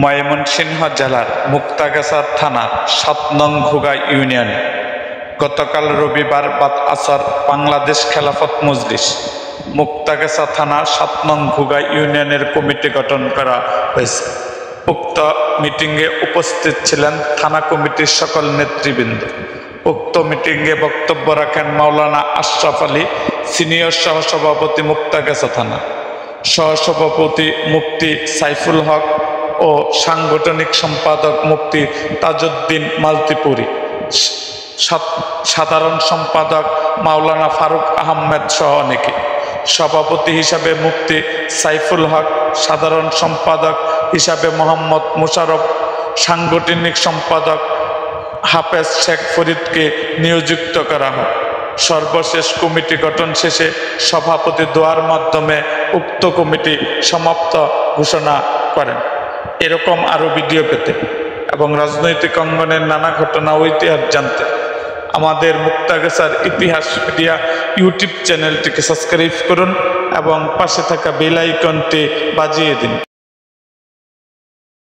ময়মনসিংহ জেলার মুক্তাগাছা থানার ৭ নং ঘুঘা ইউনিয়নে গতকাল রবিবার বাদ আসর বাংলাদেশ খেলাফত মজলিস মুক্তাগাছা থানার ৭ নং ঘুঘা ইউনিয়নের কমিটি গঠন করা হয়েছে। উক্ত মিটিংয়ে উপস্থিত ছিলেন থানা কমিটির সকল নেতৃবৃন্দ। উক্ত মিটিংয়ে বক্তব্য রাখেন মাওলানা আশরাফ আলী, সিনিয়র সহসভাপতি মুক্তাগাছা থানা, সহসভাপতি মুফতি সাইফুল হক ও সাংগঠনিক সম্পাদক মুফতি তাজউদ্দিন মালতিপুরি, সাধারণ সম্পাদক মাওলানা ফারুক আহমেদ সহ অনেকে। সভাপতি হিসাবে মুফতি সাইফুল হক, সাধারণ সম্পাদক হিসাবে মোহাম্মদ মুশারফ, সাংগঠনিক সম্পাদক হাফেজ শেখ ফরিদকে নিয়োজিত করা হয়। সর্বশেষ কমিটি গঠন শেষে সভাপতি দোয়ার মাধ্যমে উক্ত কমিটি সমাপ্ত ঘোষণা করেন। এরকম আরও ভিডিও পেতে এবং রাজনৈতিক অঙ্গনের নানা ঘটনা ও ইতিহাস জানতে আমাদের মুক্তাগাছার ইতিহাস মিডিয়া ইউটিউব চ্যানেলটিকে সাবস্ক্রাইব করুন এবং পাশে থাকা বেল আইকনটি বাজিয়ে দিন।